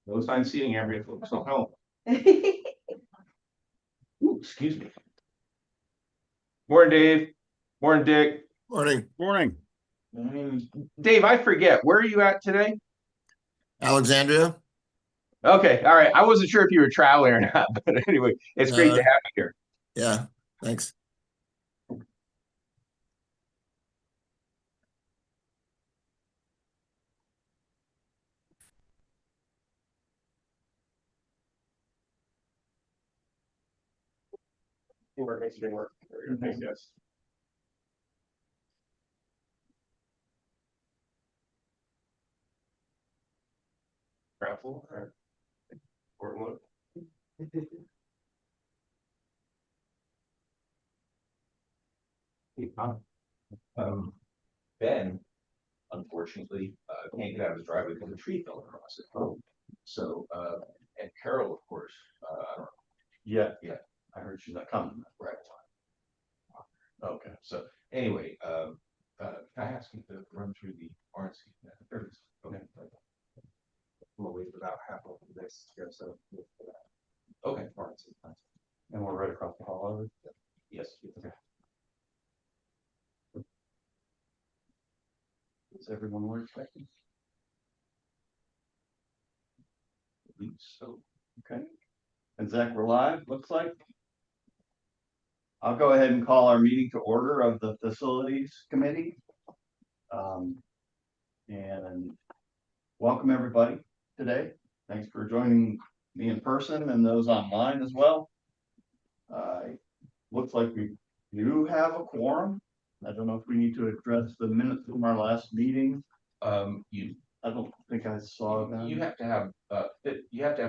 No sign seating area, folks, so help. Ooh, excuse me. Morning, Dave. Morning, Dick. Morning, Morning. Dave, I forget. Where are you at today? Alexandria. Okay, all right. I wasn't sure if you were traveling or not, but anyway, it's great to have you here. Yeah, thanks. Work, makes it work. Thanks, guys. Raffle or look. Ben, unfortunately, can't get out of his driveway because a tree fell across it. So, and Carol, of course, I don't know. Yeah, I heard she's not coming right on. Okay, so anyway, can I ask you to run through the RNC? Okay. We'll wait about half of this to go, so. Okay, RNC. And we're right across the hall over? Yes. Okay. Is everyone we're expecting? I believe so. Okay. And Zach, we're live, looks like. I'll go ahead and call our meeting to order of the Facilities Committee. And welcome everybody today. Thanks for joining me in person and those online as well. Looks like we do have a quorum. I don't know if we need to address the minutes from our last meeting. I don't think I saw that. You have to have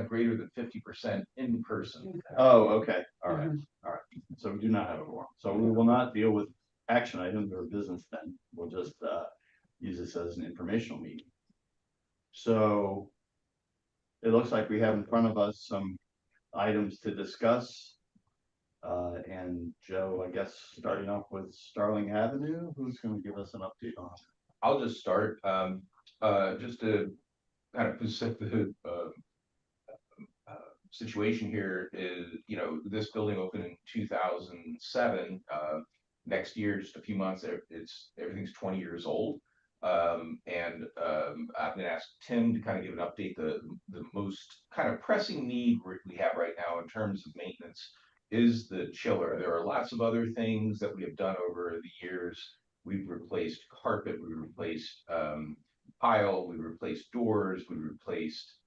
greater than 50% in person. Oh, okay. All right. All right. So we do not have a quorum. So we will not deal with action items or business then. We'll just use this as an informational meeting. So it looks like we have in front of us some items to discuss. And Joe, I guess starting off with Starling Avenue, who's going to give us an update on it? I'll just start, just to kind of set the situation here is, this building opened in 2007. Next year, just a few months, everything's 20 years old. I'm gonna ask Tim to kind of give an update. The most kind of pressing need we have right now in terms of maintenance is the chiller. There are lots of other things that we have done over the years. We've replaced carpet, we replaced tile, we replaced doors, we replaced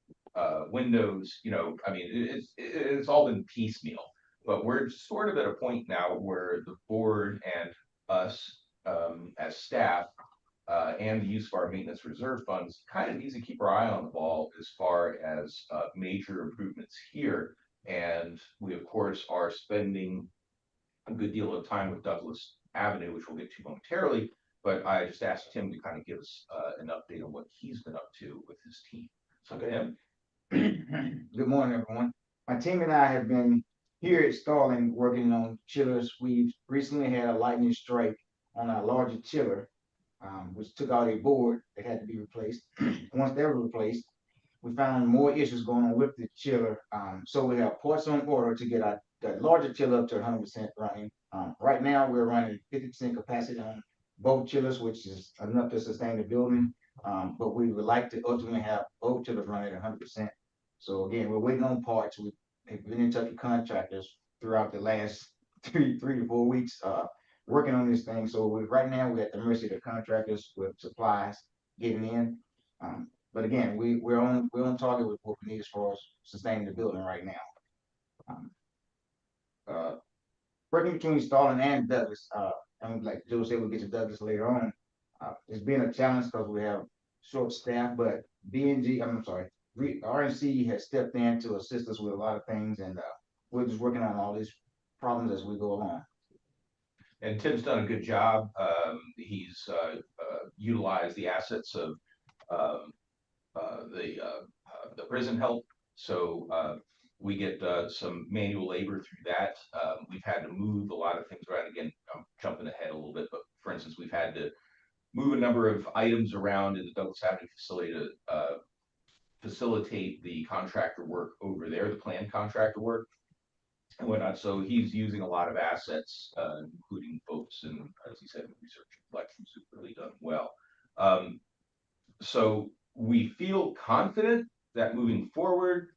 windows. I mean, it's all been piecemeal, but we're sort of at a point now where the board and us as staff and the use of our maintenance reserve funds kind of needs to keep our eye on the ball as far as major improvements here. And we, of course, are spending a good deal of time with Douglas Avenue, which we'll get to momentarily. But I just asked Tim to kind of give us an update on what he's been up to with his team. So, Tim. Good morning, everyone. My team and I have been here at Starling working on chillers. We've recently had a lightning strike on our larger chiller, which took out a board that had to be replaced. Once they were replaced, we found more issues going on with the chiller. So we have parts on order to get our the larger chiller up to 100% running. Right now, we're running 50% capacity on both chillers, which is enough to sustain the building. But we would like to ultimately have both chillers running at 100%. So again, we're waiting on parts. We've been in touch with contractors throughout the last three to 4 weeks, working on this thing. So right now we're at the mercy of the contractors with supplies getting in. But again, we're on target with what we need as far as sustaining the building right now. Working between Starling and Douglas, and like Joe said, we'll get to Douglas later on. It's been a challenge because we have short staff, but RNC has stepped in to assist us with a lot of things, and we're just working on all these problems as we go along. And Tim's done a good job. He's utilized the assets of the prison help. So we get some manual labor through that. We've had to move a lot of things around. Again, I'm jumping ahead a little bit, but for instance, we've had to move a number of items around in the Douglas Avenue facility to facilitate the contractor work over there, the planned contractor work and whatnot. So he's using a lot of assets, including boats and, as he said, research and collections have really done well. So we feel confident that moving forward,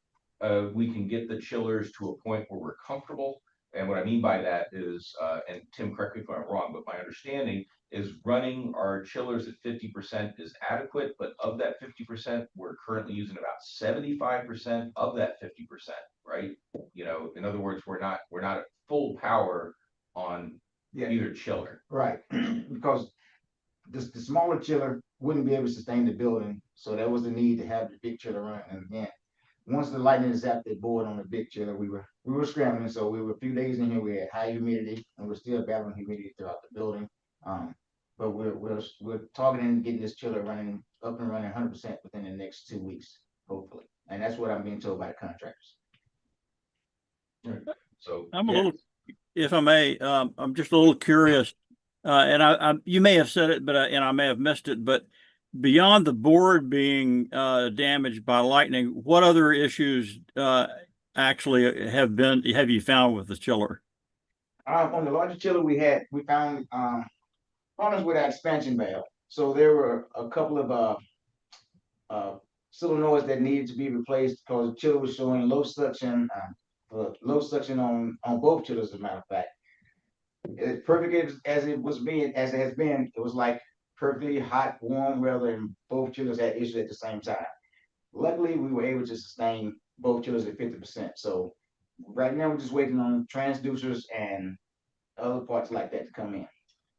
we can get the chillers to a point where we're comfortable. And what I mean by that is, and Tim, correct me if I'm wrong, but my understanding is running our chillers at 50% is adequate, but of that 50%, we're currently using about 75% of that 50%, right? You know, in other words, we're not at full power on Yeah. either chiller. Right, because the smaller chiller wouldn't be able to sustain the building, so that was the need to have the big chiller run. And again, once the lightning zapped the board on the big chiller, we were scrambling. So we were a few days in here. We had high humidity, and we're still battling humidity throughout the building. But we're targeting getting this chiller running up and running 100% within the next 2 weeks, hopefully. And that's what I'm being told by the contractors. So I'm a yeah. little, if I may, I'm just a little curious, and I you may have said it, but and I may have missed it, but beyond the board being damaged by lightning, what other issues actually have you found with the chiller? On the larger chiller we found problems with our expansion valve. So there were a couple of solenoids that needed to be replaced because the chiller was showing low suction, low suction on both chillers, as a matter of fact. As perfect as it has been, it was like perfectly hot, warm weather, and both chillers had issues at the same time. Luckily, we were able to sustain both chillers at 50%. So right now, we're just waiting on transducers and other parts like that to come in.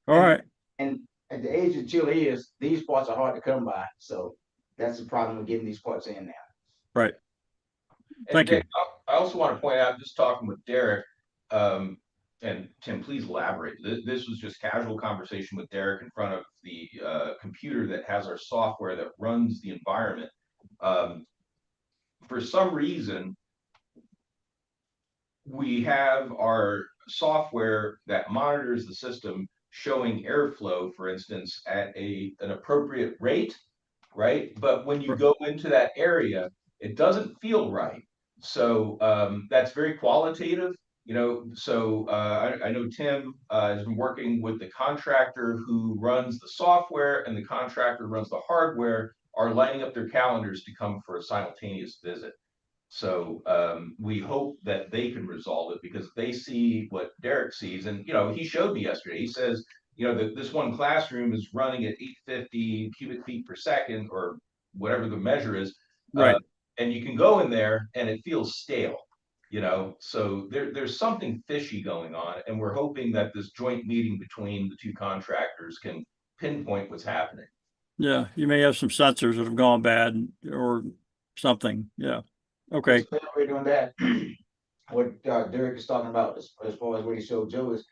All right. And at the age the chiller is, these parts are hard to come by. So that's the problem with getting these parts in now. Right. And Thank you. Dick, I also want to point out, just talking with Derek, and Tim, please elaborate. This was just casual conversation with Derek in front of the computer that has our software that runs the environment. For some reason, we have our software that monitors the system showing airflow, for instance, at an appropriate rate, right? But when you go into that area, it doesn't feel right. So that's very qualitative, you know. So I know Tim has been working with the contractor who runs the software, and the contractor who runs the hardware are lining up their calendars to come for a simultaneous visit. So we hope that they can resolve it, because they see what Derek sees. And, you know, he showed me yesterday, he says, you know, this one classroom is running at 850 cubic feet per second, or whatever the measure is. Right. And you can go in there and it feels stale, you know. So there's something fishy going on, and we're hoping that this joint meeting between the two contractors can pinpoint what's happening. Yeah, you may have some sensors that have gone bad or something. Yeah. Okay. We're doing that. What Derek is talking about as far as what he showed Joe is,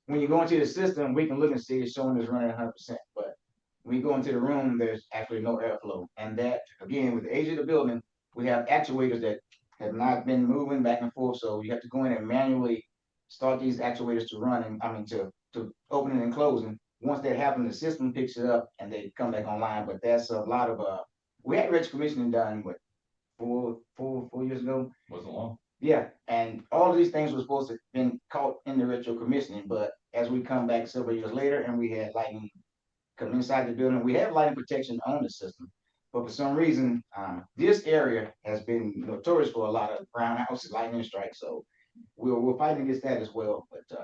when you go into the system, we can look and see it's showing it's running 100%. But when you go into the room, there's actually no airflow. And that, again, with the age of the building, we have actuators that have not been moving back and forth. So you have to go in and manually start these actuators to run, and to opening and closing. Once that happens, the system picks it up and they come back online. But that's a lot of we had retro commissioning done with 4 years ago. Wasn't long. Yeah, and all of these things were supposed to have been caught in the retro commissioning, but as we come back several years later and we had lightning come inside the building, we have lightning protection on the system. But for some reason, this area has been notorious for a lot of brownouts and lightning strikes. So we're fighting against that as well. But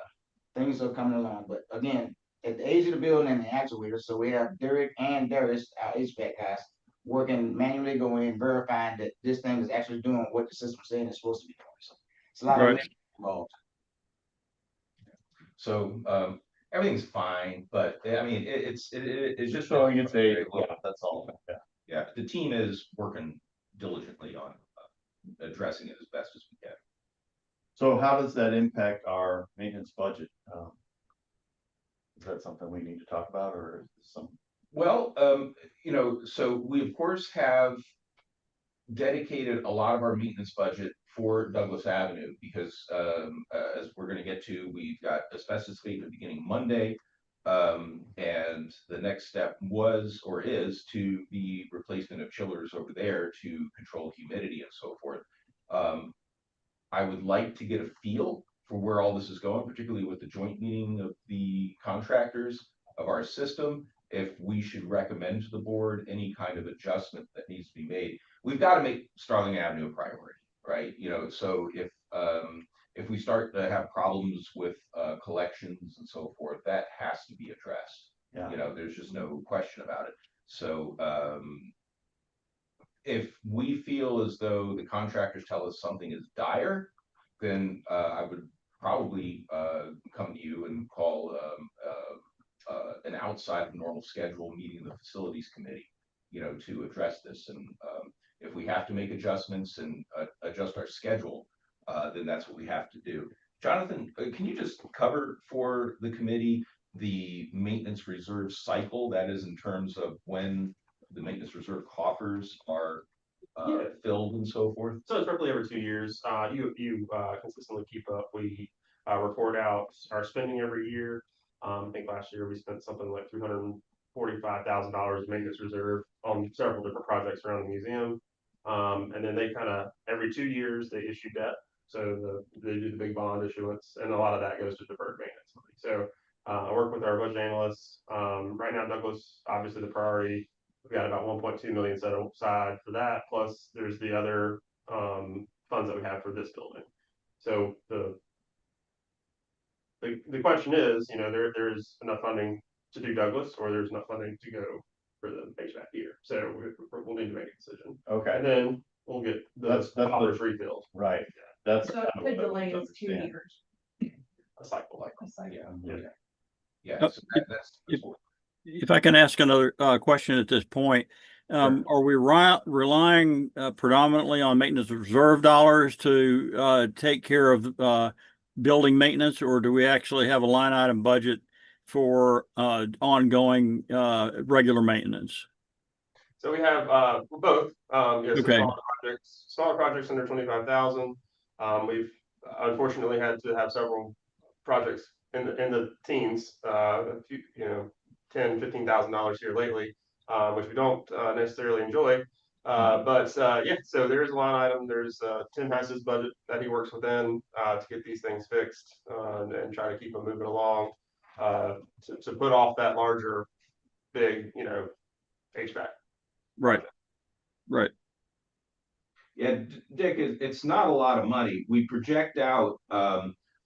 things are coming along. But again, at the age of the building and the actuators, so we have Derek and Darius, our HVAC guys, working manually, going in, verifying that this thing is actually doing what the system's saying it's supposed to be doing. So it's a lot of involved. So everything's fine, but I mean, it's just So you say, yeah, that's all. Yeah. yeah, the team is working diligently on addressing it as best as we can. So how does that impact our maintenance budget? Is that something we need to talk about, or is some? Well, you know, so we of course have dedicated a lot of our maintenance budget for Douglas Avenue, because as we're going to get to, we've got asbestos abatement beginning Monday. And the next step was or is to be replacement of chillers over there to control humidity and so forth. I would like to get a feel for where all this is going, particularly with the joint meeting of the contractors of our system. If we should recommend to the board any kind of adjustment that needs to be made, we've got to make Starling Avenue a priority, right? You know, so if we start to have problems with collections and so forth, that has to be addressed. Yeah. You know, there's just no question about it. So if we feel as though the contractors tell us something is dire, then I would probably come to you and call an outside of normal schedule meeting of the facilities committee, you know, to address this. And if we have to make adjustments and adjust our schedule, then that's what we have to do. Jonathan, can you just cover for the committee the maintenance reserve cycle? That is in terms of when the maintenance reserve coffers are filled and so forth. So it's roughly every 2 years. You consistently keep up. We report out our spending every year. I think last year we spent something like $345,000 maintenance reserve on several different projects around the museum. And then they kind of every 2 years they issue debt. So they do the big bond issuance, and a lot of that goes to deferred maintenance money. So I work with our budget analysts. Right now, Douglas, obviously the priority. We've got about 1.2 million set aside for that. Plus there's the other funds that we have for this building. So the question is, you know, there's enough funding to do Douglas, or there's enough funding to go for the HVAC here. So we'll need to make a decision. Okay, And then we'll get That's coffers refilled. right. That's So kind it of could what I delay was us 2 understanding. years. A cycle like A cycle. Yeah. Yeah. Yeah. So that's If I can ask another question at this point, are we relying predominantly on maintenance reserve dollars to take care of building maintenance, or do we actually have a line item budget for ongoing regular maintenance? So we have both. Yes, Okay. smaller projects under 25,000. We've unfortunately had to have several projects in the teens, a few, you know, $10,000-$15,000 here lately, which we don't necessarily enjoy. But yeah, so there is a line item. There's Tim has his budget that he works within to get these things fixed and try to keep them moving along to put off that larger, big, you know, HVAC. Right. Right. Yeah, Dick, it's not a lot of money. We project out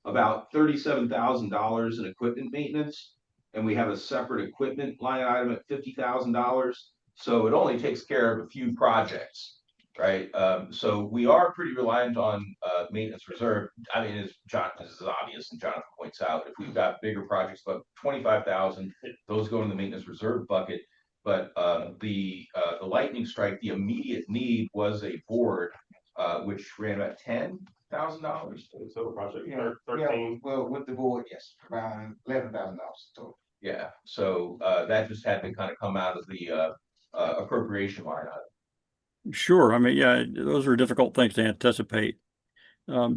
about $37,000 in equipment maintenance, and we have a separate equipment line item at $50,000. So it only takes care of a few projects, right? So we are pretty reliant on maintenance reserve. I mean, as this is obvious, and Jonathan points out, if we've got bigger projects above 25,000, those go in the maintenance reserve bucket. But the lightning strike, the immediate need was a board, which ran about $10,000. Total project, Yeah, 13. well, with the board, yes, around $11,000 total. Yeah, so that just had to kind of come out of the appropriation line item. Sure. I mean, yeah, those are difficult things to anticipate. Now,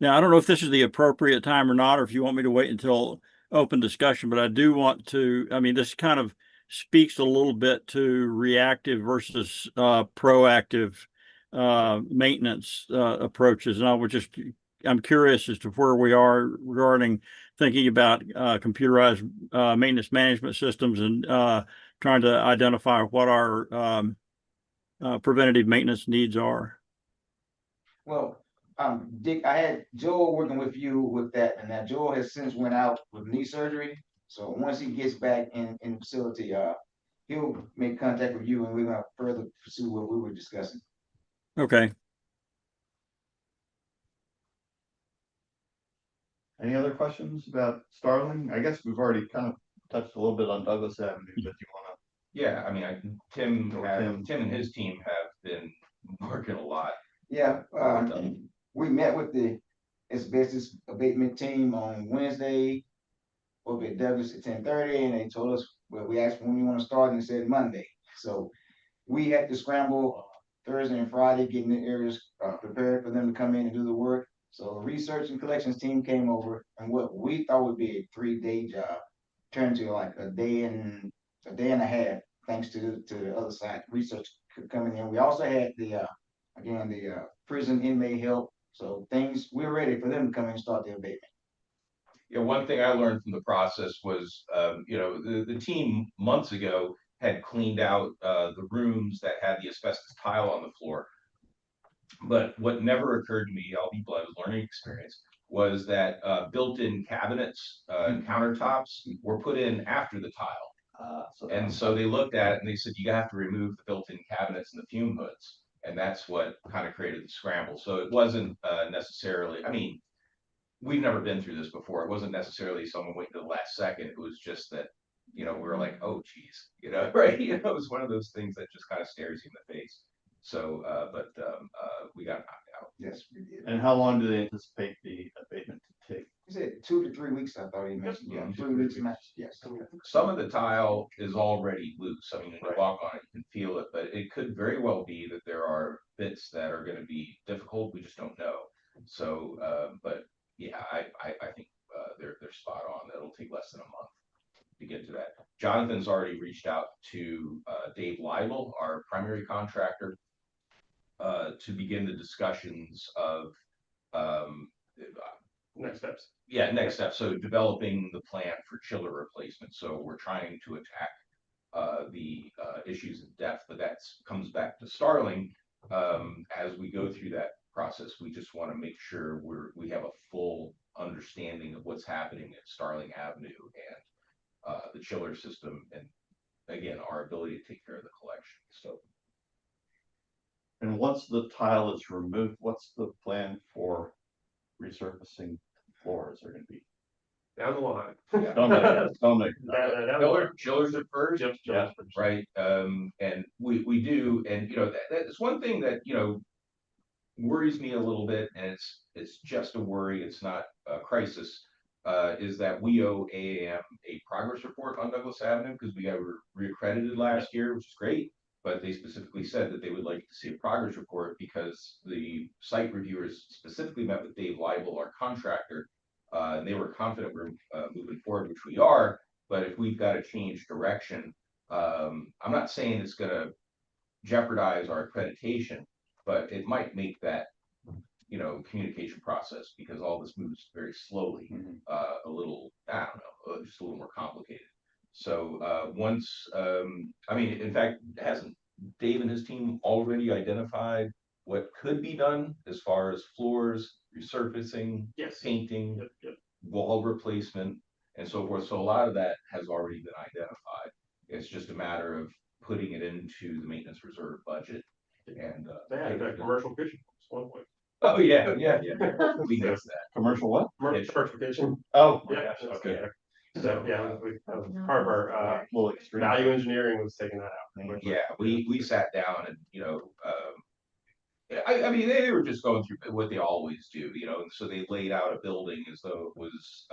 I don't know if this is the appropriate time or not, or if you want me to wait until open discussion, but I do want to, I mean, this kind of speaks a little bit to reactive versus proactive maintenance approaches. And I'm curious as to where we are regarding thinking about computerized maintenance management systems and trying to identify what our preventative maintenance needs are. Well, Dick, I had Joel working with you with that, and now Joel has since went out with knee surgery. So once he gets back in the facility, he'll make contact with you, and we're gonna further pursue what we were discussing. Okay. Any other questions about Starling? I guess we've already kind of touched a little bit on Douglas Avenue, but you want Yeah, I mean, Tim Tim. and his team have been working a lot. Yeah, we met with the asbestos abatement team on Wednesday over at Douglas at 10:30, and they told us, well, we asked when we want to start, and they said Monday. So we had to scramble Thursday and Friday, getting the areas prepared for them to come in and do the work. So the research and collections team came over, and what we thought would be a 3-day job turned to like a day and a half, thanks to the other side research coming in. We also had the prison inmate help. So we're ready for them to come in and start the abatement. Yeah, one thing I learned from the process was, the team months ago had cleaned out the rooms that had the asbestos tile on the floor. But what never occurred to me, I'll be blunt, as learning experience, was that built-in cabinets and countertops were put in after the tile. And so they looked at it and they said, you have to remove the built-in cabinets and the fume hoods. And that's what kind of created the scramble. So it wasn't necessarily, I mean, we've never been through this before. It wasn't necessarily someone waiting to the last second. It was just that, we were like, oh, geez, right? It was one of those things that just kind of stares you in the face. So, we got knocked out. Yes, we did. And how long do they anticipate the abatement to take? He said 2 to 3 weeks, I thought he mentioned. Yeah, 3 weeks max, yes. Some of the tile is already loose. I mean, when you Right. walk on it, you can feel it, but it could very well be that there are bits that are gonna be difficult. We just don't know. So, but yeah, I think, they're spot on. It'll take less than a month to get to that. Jonathan's already reached out to, Dave Lyle, our primary contractor, to begin the discussions of, Next steps. yeah, next step. So developing the plan for chiller replacement. So we're trying to attack the issues in depth, but that comes back to Starling. As we go through that process, we just want to make sure we have a full understanding of what's happening at Starling Avenue and the chiller system, and again, our ability to take care of the collection. So And once the tile is removed, what's the plan for resurfacing floors are gonna be? Down the line. Don't make. chillers at first. Yep, Yeah. first. Right, and we do, and that's one thing that, worries me a little bit, and it's just a worry, it's not a crisis, is that we owe AAM a progress report on Douglas Avenue, because we got reaccredited last year, which is great, but they specifically said that they would like to see a progress report, because the site reviewers specifically met with Dave Leibel, our contractor, and they were confident we're moving forward, which we are, but if we've got to change direction, I'm not saying it's gonna jeopardize our accreditation, but it might make that, communication process, because all this moves very slowly, a little, I don't know, just a little more complicated. So, once, I mean, in fact, hasn't Dave and his team already identified what could be done as far as floors, resurfacing, Yes. painting, Yep. wall replacement, and so forth? So a lot of that has already been identified. It's just a matter of putting it into the maintenance reserve budget and. They had a commercial kitchen at one point. Oh, yeah. We missed that. Commercial what? Commercial kitchen. Oh, my Yeah, gosh, that's okay. good. So, yeah, part of our, Little extreme. value engineering was taking that out. Yeah, we sat down and, I mean, they were just going through what they always do, and so they laid out a building as though it was,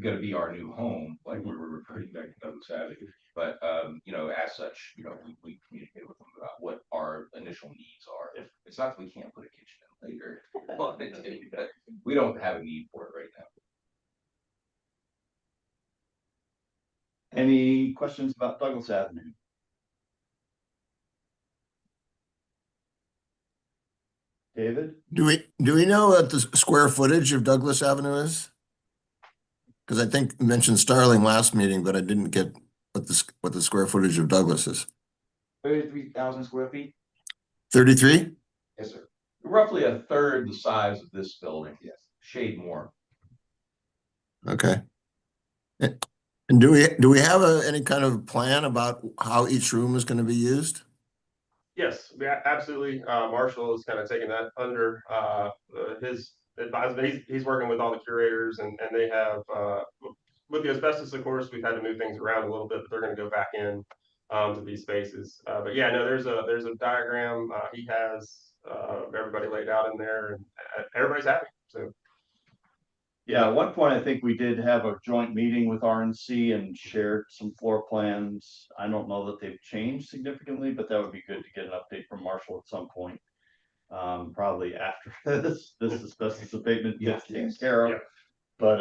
gonna be our new home, like we were reverting back to Douglas Avenue. But, as such, we communicate with them about what our initial needs are. Yeah. It's not that we can't put a kitchen in later, but we don't have a need for it right now. Any questions about Douglas Avenue? David? Do we know what the square footage of Douglas Avenue is? Because I think you mentioned Starling last meeting, but I didn't get what the square footage of Douglas is. 33,000 square feet? 33? Yes, sir. Roughly a third the size of this building. Yes. Shade more. Okay. And do we have any kind of plan about how each room is going to be used? Yes, absolutely. Marshall is kind of taking that under his advisement. He's working with all the curators, and they have with the asbestos, of course, we've had to move things around a little bit, but they're going to go back in to these spaces. But yeah, no, there's a diagram he has everybody laid out in there, and everybody's happy. So Yeah, at one point, I think we did have a joint meeting with RNC and shared some floor plans. I don't know that they've changed significantly, but that would be good to get an update from Marshall at some point. Probably after this asbestos abatement gets taken care of. Yeah. But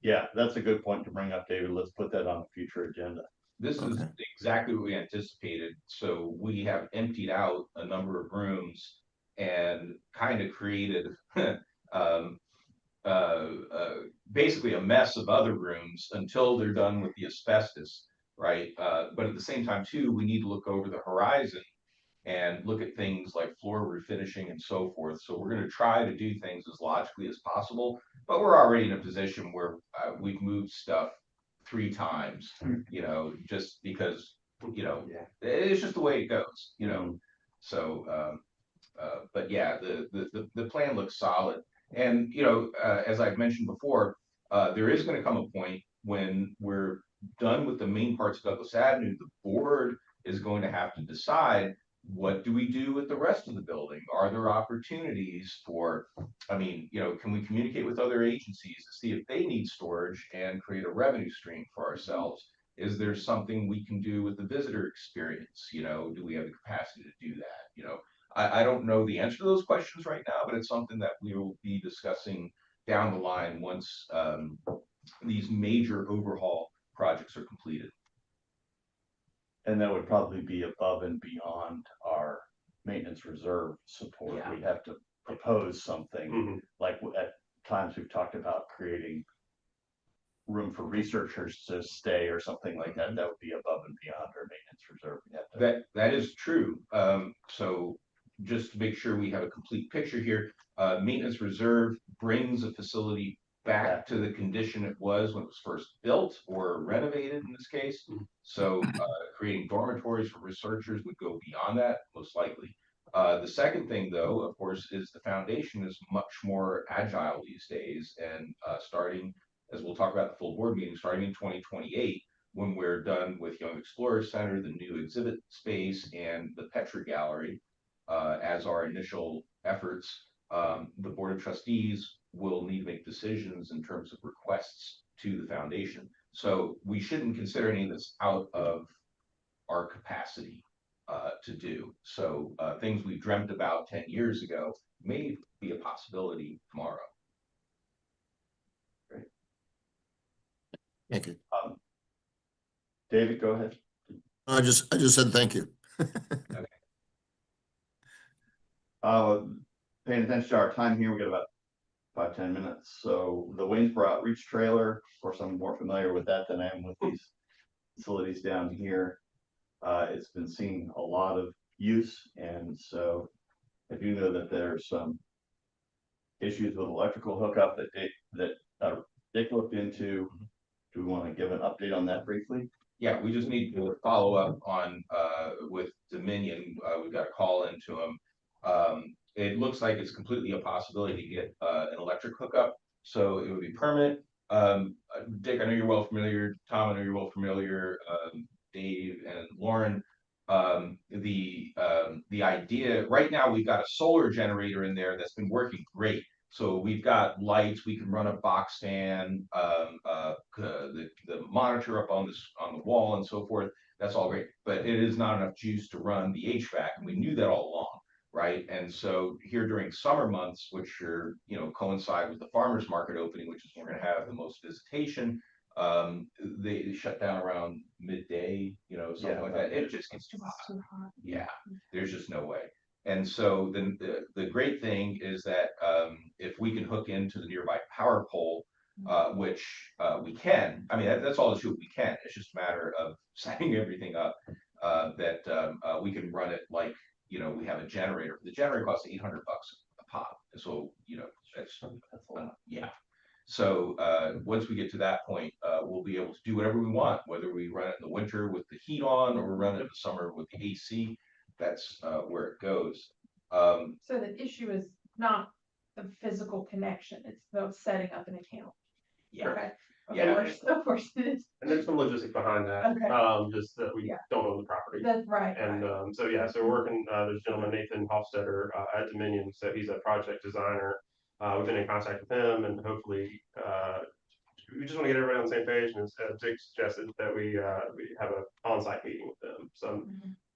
Yeah, that's a good point to bring up, David. Let's put that on the future agenda. This is Okay. exactly what we anticipated. So we have emptied out a number of rooms and kind of created um, basically a mess of other rooms until they're done with the asbestos, right? But at the same time, too, we need to look over the horizon and look at things like floor refinishing and so forth. So we're going to try to do things as logically as possible, but we're already in a position where we've moved stuff 3 times, you know, just because, you know, Yeah. it's just the way it goes, you know. So, but yeah, the plan looks solid. And, you know, as I've mentioned before, there is going to come a point when we're done with the main parts of Douglas Avenue, the board is going to have to decide, what do we do with the rest of the building? Are there opportunities for, I mean, you know, can we communicate with other agencies to see if they need storage and create a revenue stream for ourselves? Is there something we can do with the visitor experience? You know, do we have the capacity to do that? You know, I don't know the answer to those questions right now, but it's something that we will be discussing down the line once these major overhaul projects are completed. And that would probably be above and beyond our maintenance reserve support. Yeah. We'd have to propose something, Mhm. like at times we've talked about creating room for researchers to stay or something like that. That would be above and beyond our maintenance reserve. We'd have to. That is true. So just to make sure we have a complete picture here, maintenance reserve brings a facility back to the condition it was when it was first built or renovated in this case. So creating dormitories for researchers would go beyond that, most likely. The second thing, though, of course, is the foundation is much more agile these days, and starting, as we'll talk about the full board meeting, starting in 2028, when we're done with Young Explorers Center, the new exhibit space, and the Petra Gallery, as our initial efforts, the Board of Trustees will need to make decisions in terms of requests to the foundation. So we shouldn't consider any of this out of our capacity to do. So things we dreamt about 10 years ago may be a possibility tomorrow. Thank you. David, go ahead. I just said thank you. Paying attention to our time here, we got about 5-10 minutes. So the Waynesboro Outreach Trailer, of course, I'm more familiar with that than I am with these facilities down here. It's been seeing a lot of use, and so I do know that there's some issues with electrical hookup that Dick looked into. Do we want to give an update on that briefly? Yeah, we just need to follow up on with Dominion. We've got a call into them. It looks like it's completely a possibility to get an electric hookup, so it would be permanent. Dick, I know you're well familiar. Tom, I know you're well familiar. Dave and Lauren. The idea right now, we've got a solar generator in there that's been working great. So we've got lights, we can run a box fan, the monitor up on the wall and so forth. That's all great, but it is not enough juice to run the HVAC, and we knew that all along, right? And so here during summer months, which are, you know, coincide with the farmers market opening, which is when we're going to have the most visitation, they shut down around midday, you know, something like that. It just gets too hot. Yeah, there's just no way. And so then the great thing is that if we can hook into the nearby power pole, which we can, I mean, that's all the issue. We can. It's just a matter of setting everything up that we can run it like, you know, we have a generator. The generator costs $800 a pop. So, you know, that's yeah. So once we get to that point, we'll be able to do whatever we want, whether we run it in the winter with the heat on or we run it in the summer with the AC. That's where it goes. So the issue is not the physical connection, it's the setting up an account. Yeah. Okay. Yeah. Of course it is. And there's some logistics behind that, Okay. just that we Yeah. don't own the property. That's right. And so yeah, so we're working, there's a gentleman, Nathan Hofstetter, at Dominion, so he's a project designer. We've been in contact with him, and hopefully we just want to get everybody on the same page, and Jake suggested that we have an on-site meeting with them. So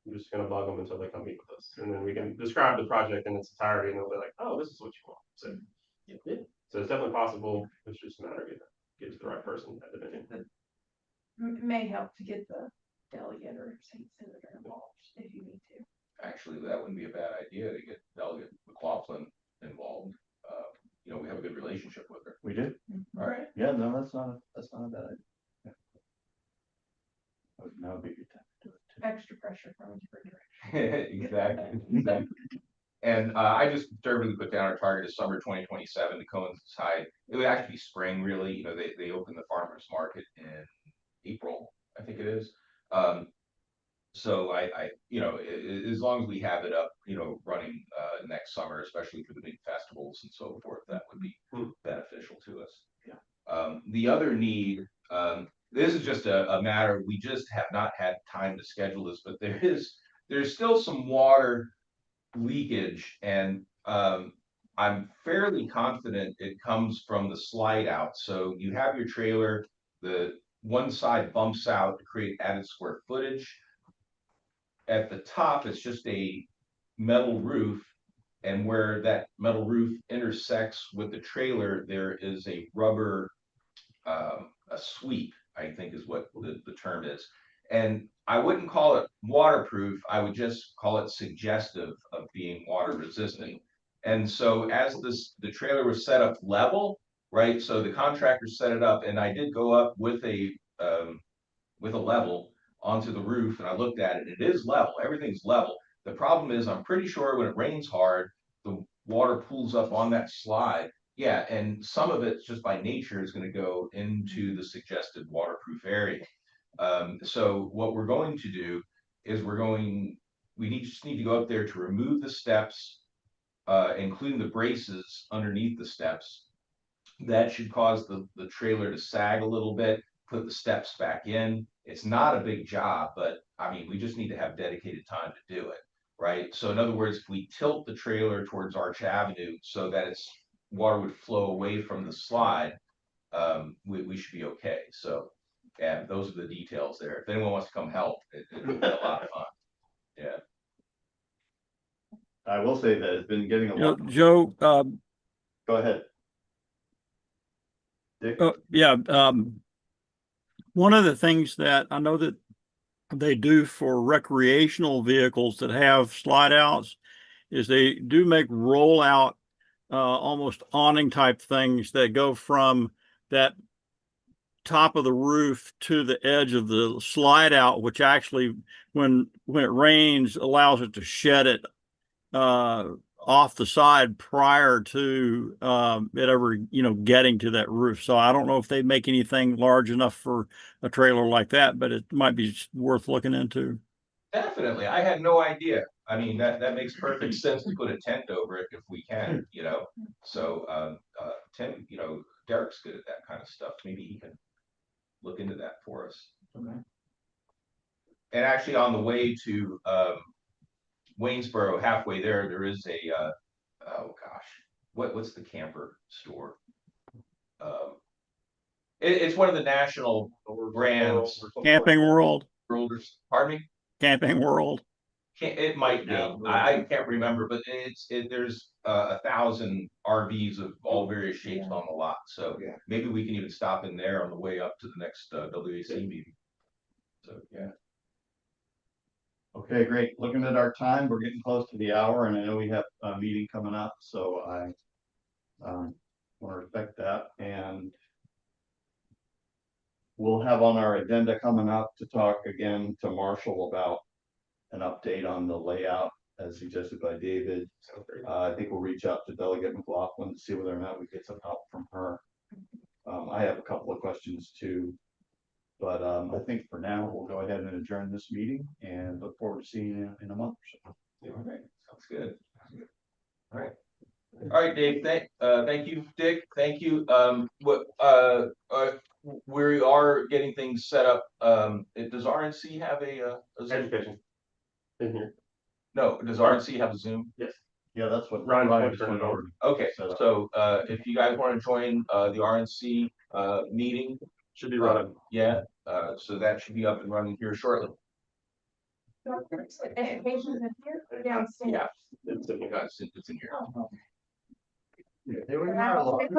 I'm just gonna bug them until they come meet with us, and then we can describe the project in its entirety, and they'll be like, oh, this is what you want. So so it's definitely possible. It's just a matter of getting gives the right person that opinion. May help to get the delegate or state senator involved if you need to. Actually, that wouldn't be a bad idea to get Delegate McLaughlin involved. You know, we have a good relationship with her. We do? All right. Yeah, no, that's not a bad idea. Yeah. That would be a good time to do it too. Extra pressure from a different direction. Exactly. And I just conservatively put down our target is summer 2027 to coincide. It would actually be spring, really. You know, they open the farmers market in April, I think it is. So you know, as long as we have it up, you know, running next summer, especially for the big festivals and so forth, that would be beneficial to us. Yeah. The other need, this is just a matter, we just have not had time to schedule this, but there's still some water leakage, and I'm fairly confident it comes from the slide out. So you have your trailer, the one side bumps out to create added square footage. At the top, it's just a metal roof, and where that metal roof intersects with the trailer, there is a rubber, a sweep, I think is what the term is. And I wouldn't call it waterproof, I would just call it suggestive of being water resistant. And so as the trailer was set up level, right? So the contractor set it up, and I did go up with a level onto the roof, and I looked at it, it is level, everything's level. The problem is, I'm pretty sure when it rains hard, the water pools up on that slide. Yeah, and some of it just by nature is gonna go into the suggested waterproof area. So what we're going to do is just need to go up there to remove the steps, including the braces underneath the steps. That should cause the trailer to sag a little bit, put the steps back in. It's not a big job, but I mean, we just need to have dedicated time to do it, right? So in other words, if we tilt the trailer towards Arch Avenue so that its water would flow away from the slide, we should be okay. So, yeah, those are the details there. If anyone wants to come help, it would be a lot of fun. Yeah. I will say that it's been getting a You know, lot. Joe, Go ahead. Dick? yeah, one of the things that I know that they do for recreational vehicles that have slide outs is they do make rollout, almost awning type things that go from that top of the roof to the edge of the slide out, which actually, when it rains, allows it to shed it off the side prior to it ever, you know, getting to that roof. So I don't know if they make anything large enough for a trailer like that, but it might be worth looking into. Definitely. I had no idea. I mean, that makes perfect sense to put a tent over it if we can, you know. So Tim, you know, Derek's good at that kind of stuff. Maybe he can look into that for us. Okay. And actually on the way to Waynesboro, halfway there is a oh gosh, what's the camper store? It's one of the national brands. Camping World, Pardon me? Camping World. It might be. Yeah. I can't remember, but there's 1,000 RVs of all various shapes on the lot. So Yeah. maybe we can even stop in there on the way up to the next WAC meeting. So yeah. Okay, great. Looking at our time, we're getting close to the hour, and I know we have a meeting coming up, so I want to respect that. And we'll have on our agenda coming up to talk again to Marshall about an update on the layout as suggested by David. I think we'll reach out to Delegate McLaughlin to see whether or not we get some help from her. I have a couple of questions too. But I think for now, we'll go ahead and adjourn this meeting and look forward to seeing you in a month or so. All right, sounds good. All right. All right, Dave, thank you, Dick, thank you. We are getting things set up. Does RNC have a Zoom? Education. In here. No, does RNC have a Zoom? Yes. Yeah, that's what Ryan Ryan just just went turned it over. Okay, Set up. so if you guys want to join the RNC meeting, Should be running. yeah, so that should be up and running here shortly. Education's in here or downstairs? Yeah, It's in here. it's in here. They were They put